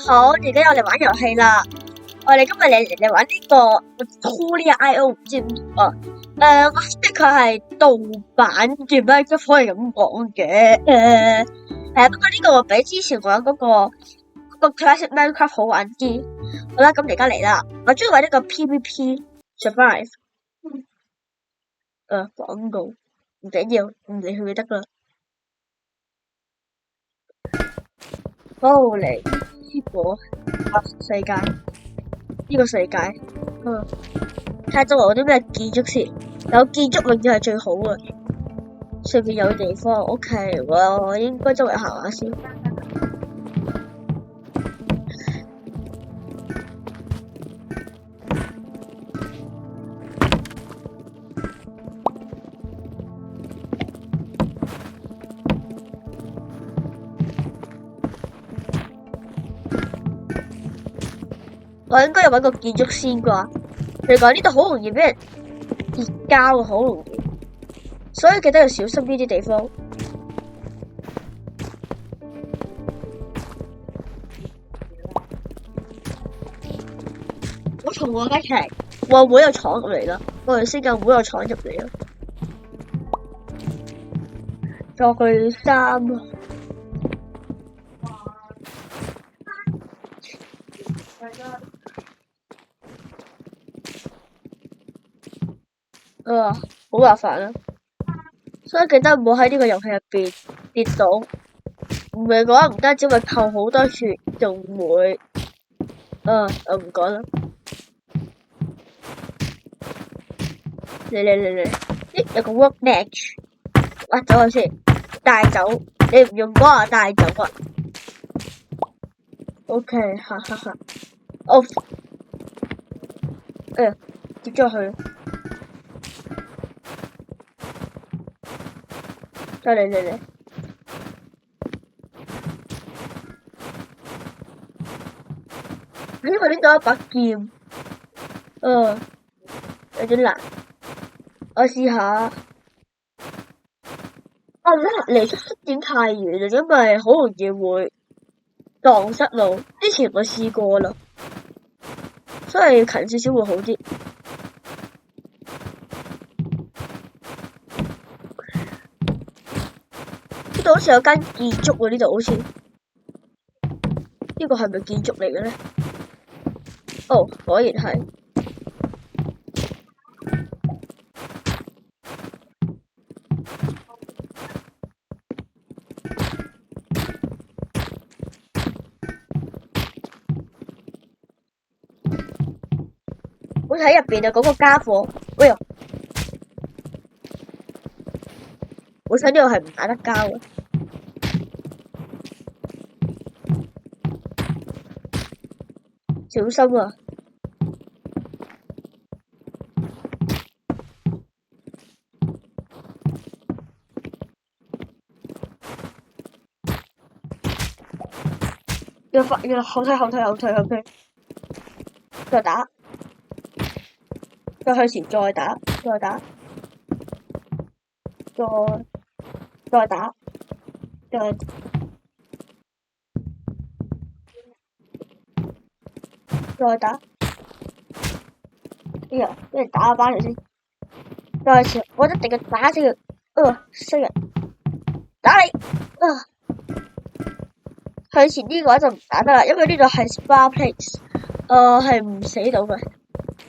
好，而家我哋玩遊戲啦。我哋今日嚟玩呢個我 呢個 I.O. 唔知點讀啊。我識得佢係盜版嘅咩，都可以咁講嘅。不過呢個比之前玩嗰個 Classic Minecraft 好玩啲。好啦，咁而家嚟啦。我中意玩呢個 PVP Survive。廣告唔緊要，唔理佢就得啦。好嚟呢個世界，呢個世界，睇下周圍有啲咩建築先，有建築永遠係最好嘅。上面有地方 ，OK，我應該周圍行下先。我應該有搵個建築先啩。你講呢度好容易俾人跌膠，好容易，所以記得要小心呢啲地方。我同我一齊，我會有闖入嚟啦，我哋先夠會有闖入嚟啦。再去3。好麻煩啊！所以記得唔好喺呢個遊戲入邊跌倒，唔係嘅話唔單止會扣好多血，仲會我唔講啦。嚟，有個 workbench，走去先，帶走，你唔用嗰個帶走啊。OK， 哈，跌咗去。嚟，因為呢度有一把劍，有啲難，我試下。離出點太遠啦，因為好容易會蕩失路。之前我試過啦，所以近少少會好啲。呢度好似有間建築喎，呢度好似呢個係咪建築嚟嘅咧？果然係。我睇入邊啊，嗰個家伙，喂呀！我想呢度係唔打得交嘅，小心啊！要後退，再打，再向前，再打，再打，再打，再打。哎呀，俾人打返嚟先，再一次，我一定要打死佢。衰人，打你！向前呢個話就唔打得啦，因為呢度係 spawn place，係唔死到嘅。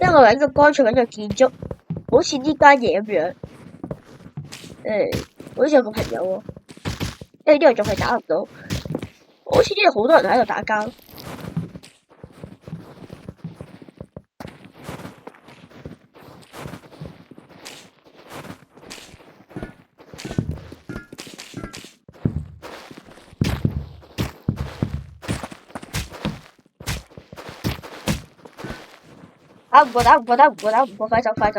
因為我揾個乾脆揾個建築，好似呢間嘢咁樣。好似有個朋友喎，因為呢度仲係打唔到，好似呢度好多人喺度打交。打唔過，快走！打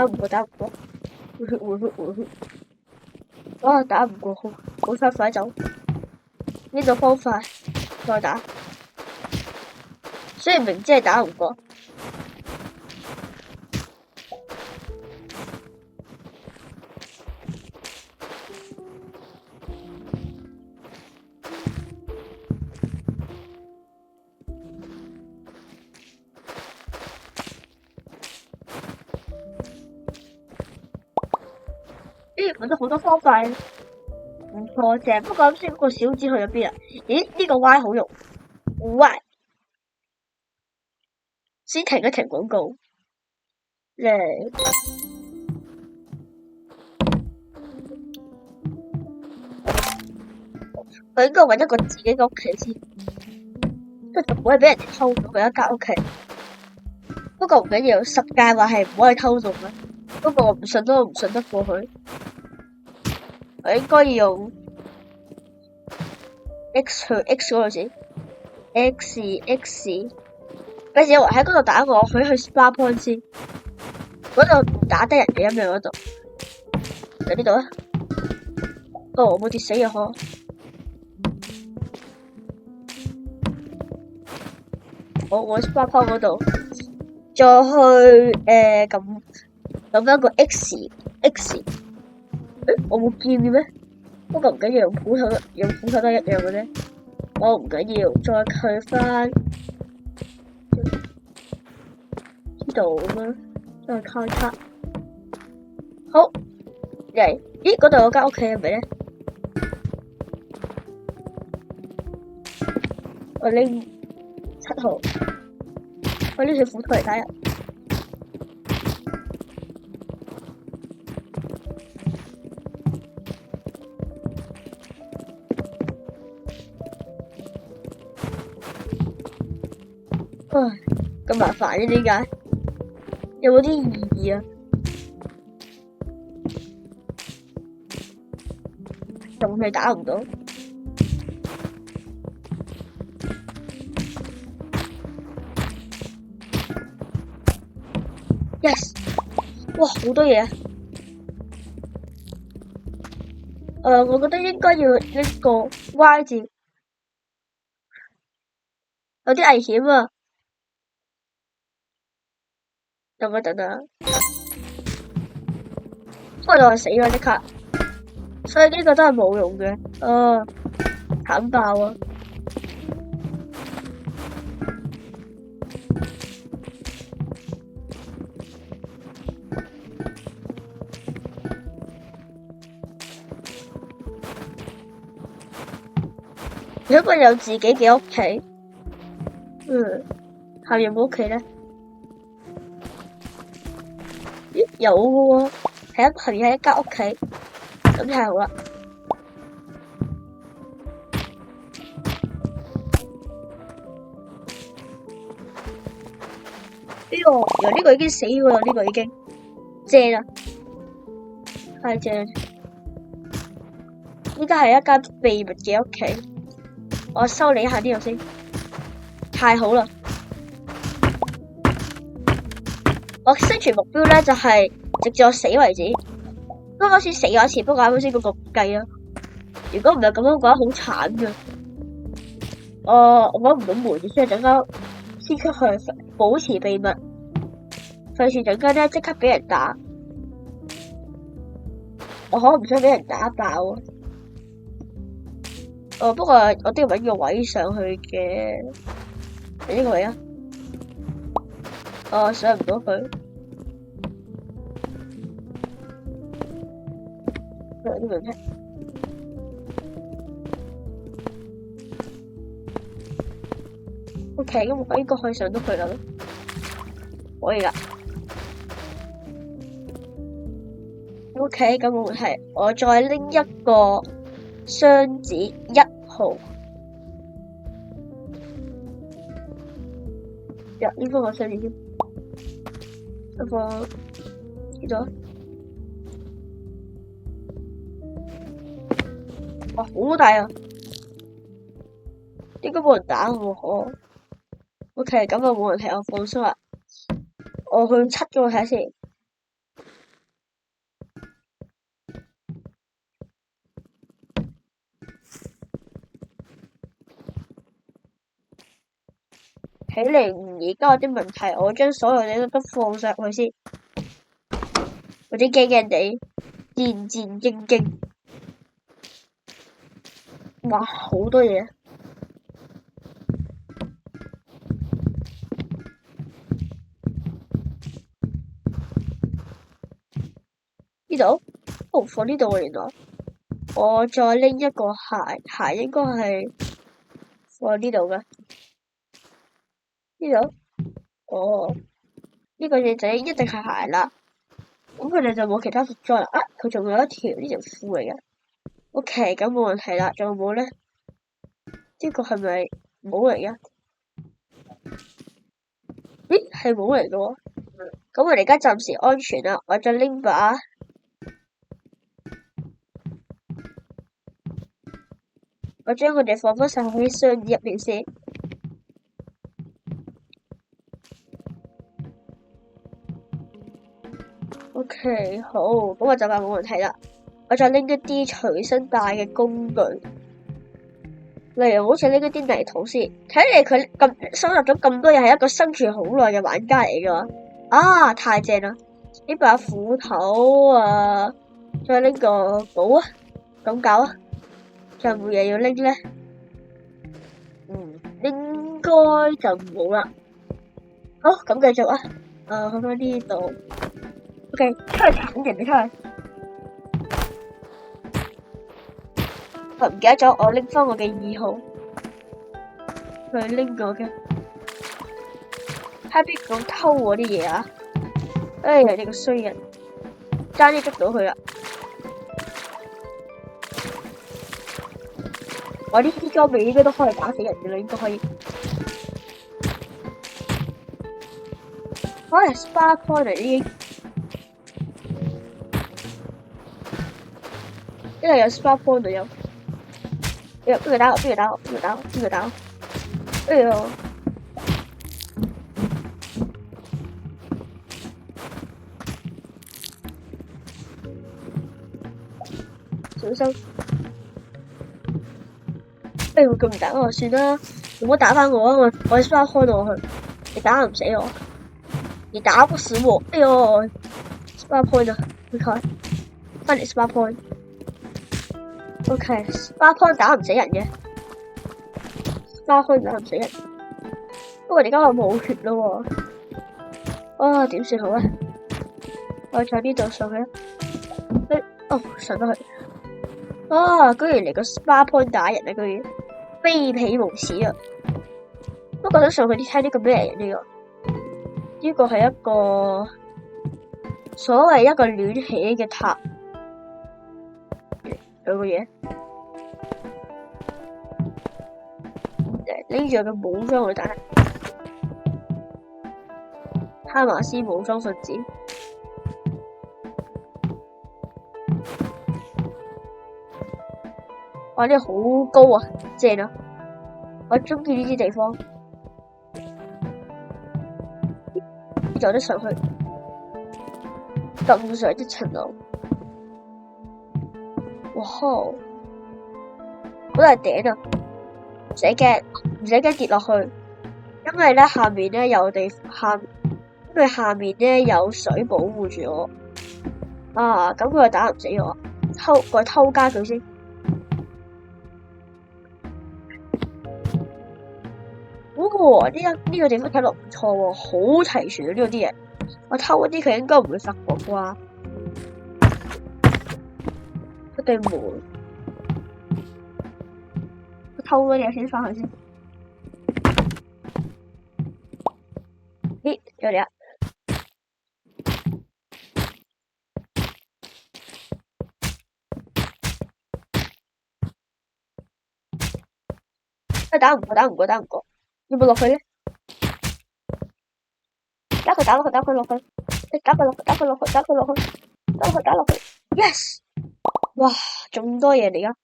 唔過，回血。打唔過，好快走。呢個方法再打，雖然明知係打唔過。揾到好多方法，唔錯正。不過啱先嗰個小紙去咗邊啊？咦，呢個 Y 好用 ，Y 先停一停廣告嚟。我應該揾一個自己嘅屋企先，跟住就唔可以俾人哋偷咗佢一間屋企。不過唔緊要，十誡話係唔可以偷渡嘅。不過我唔信都唔信得過佢。我應該要用 X 去 X 嗰度先 ，X。費事我喺嗰度打我，佢去 Spa Point 先。嗰度唔打得人嘅咁樣嗰度。喺呢度啊！哦，我冇跌死嘅呵。我 Spa Point 嗰度，再去咁一個 X。我冇劍嘅咩？不過唔緊要，用斧頭都一樣嘅啫。我唔緊要，再去翻呢度咁樣，再開卡。好嚟，咦？嗰度有間屋企係咪咧？我拎7號，我拎住斧頭嚟睇下。唉，咁麻煩嘅點解？有冇啲意義啊？仲係打唔到。Yes， 哇，好多嘢啊！我覺得應該要一個 Y 字，有啲危險啊！等啊！不過我死咗即刻，所以呢個都係冇用嘅。慘爆啊！如果有自己嘅屋企，下面有冇屋企咧？咦，有嘅喎，下面係一間屋企，咁太好啦！呢個已經死咗啦，呢個已經正啦，太正！依家係一間秘密嘅屋企。我修理下呢度先，太好啦！我生存目標咧就係直至我死為止。不過好似死咗一次，不過啱先嗰個唔計啦。如果唔係咁樣嘅話，好慘㗎。我搵唔到門，所以陣間先出去保持秘密，費事陣間咧即刻俾人打。我可能唔想俾人打爆啊！不過我都要搵個位上去嘅，係呢個位啊。上唔到佢。呢個咩 ？OK，咁我應該可以上到佢啦，可以啦。OK，咁冇問題。我再拎一個箱子1號。呢個我箱子先，呢個幾多？哇，好大啊！應該冇人打我。OK，咁就冇問題，我放鬆啦。我去7嗰度睇先。睇嚟而家有啲問題，我將所有嘢都放上去先，或者驚驚地，戰戰兢兢。哇，好多嘢！呢度哦，放呢度喎，原來。我再拎一個鞋，鞋應該係放呢度嘅。呢度？哦，呢個嘢仔一定係鞋啦。咁佢哋就冇其他服裝啦。啊，佢仲有一條呢條褲嚟嘅。OK，咁冇問題啦。仲有冇咧？呢個係咪帽嚟嘅？咦，係帽嚟嘅喎。咁我哋而家暫時安全啦。我再拎把。我將佢哋放返晒喺箱入面先。OK，好，咁我就話冇問題啦。我再拎一啲隨身帶嘅工具，例如好似拎一啲泥土先。睇嚟佢咁收集咗咁多嘢，係一個生存好耐嘅玩家嚟㗎。啊，太正啦！呢把斧頭啊，再拎個寶啊，咁搞啊，仲有冇嘢要拎咧？應該就冇啦。好，咁繼續啊。去返呢度。OK，出去鏟人哋出去。我唔記得咗，我拎翻我嘅2號去拎我嘅。睇邊個偷我啲嘢啊！哎呀，你個衰人，爭啲捉到佢啦！我呢啲裝備應該都可以打死人嘅啦，應該可以。可能 Spark Point 嚟呢？因為有 Spark Point 就有。邊個打我？邊個打我？邊個打我？邊個打我？哎呦！小心！哎呦，佢唔打我算啦，唔好打翻我啊！我 Spark Point 落去，你打唔死我，你打不死我！哎呦 ，Spark Point 啊，你睇，翻嚟 Spark Point。OK，Spark Point 打唔死人嘅，Spark Point 打唔死人。不過而家我冇血咯喎，點算好咧？我喺呢度上去，上得去。居然嚟個 Spark Point 打人啊！居然卑鄙無恥啊！不過想上去睇呢個咩人呢個？呢個係一個所謂一個亂起嘅塔。有個嘢，拎住個武裝去打哈馬斯武裝分子。哇！呢好高啊，正啊！我中意呢啲地方，走得上去，咁上一層樓。哇！好大頂啊！唔使驚，唔使驚跌落去，因為咧下面咧有因為下面咧有水保護住我。咁佢又打唔死我，偷家佢先。呢個地方睇落唔錯喎，好齊全啊！呢度啲嘢，我偷嗰啲佢應該唔會發覺啩。一對門，我偷嗰啲嘢先翻去先。咦，有嘢！打唔過，要唔要落去咧？打佢落去，打佢落去，yes！ 哇，咁多嘢嚟噶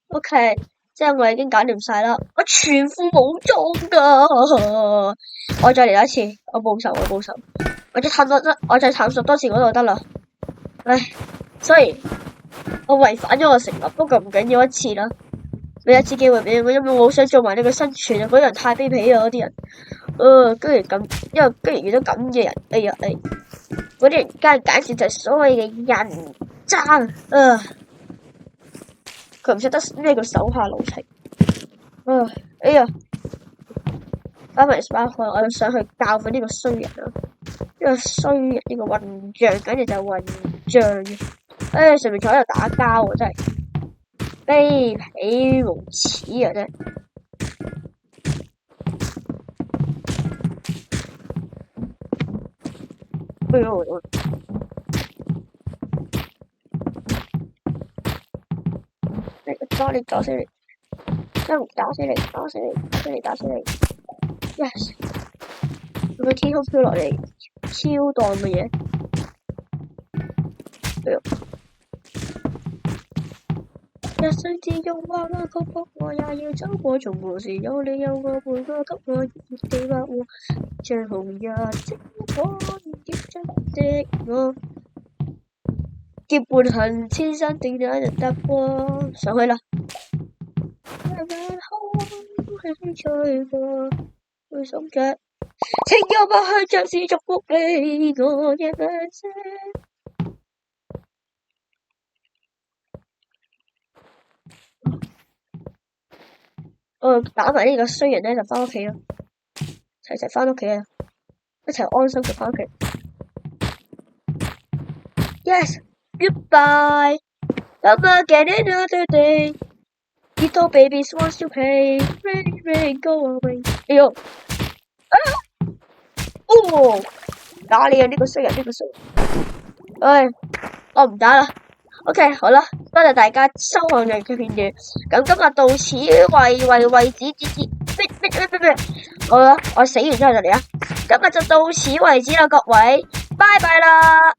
！OK， 即係我已經搞掂晒啦，我全副武裝噶，我再嚟多一次，我報仇，我再探索多次嗰度得啦。唉，雖然我違反咗我承諾，不過唔緊要，一次啦，俾一次機會俾我，因為我好想做埋呢個生存啊！嗰人太卑鄙啊！嗰啲人，居然遇到咁嘅人，哎呀，嗰啲人簡直就係所謂嘅人渣佢唔識得咩叫手下留情，哎呀！翻埋 spawn point，我就想去教訓呢個衰人啊！呢個衰人，呢個混帳，簡直就係混帳。上面坐喺度打交喎，真係卑鄙無恥啊！真係。哎呦！打死你！打死你 ！Yes！ 佢個天空飄落嚟，超蕩嘅嘢。哎呦！一歲自用畫畫曲譜，我也要走過，從何時有你有我陪我，給我熱熱地畫和，像紅日星火結出的我。結伴行千山定也能踏過，上去啦！慢慢空氣吹過，會鬆着，情又不去，像是祝福你我嘅名聲。我打埋呢個衰人咧，就翻屋企咯，齊翻屋企啊！一齊安心咁翻屋企。Yes, goodbye. Come again another day. Little babies wants to play. Rain, rain, go away. 哎呦！哦，打你啊！呢個衰人，呢個衰人。唉，我唔打啦。OK， 好啦，多謝大家收看嘅片段。咁今日到此為止。好啦，我死完之後就嚟啦。今日就到此為止啦，各位，拜拜啦。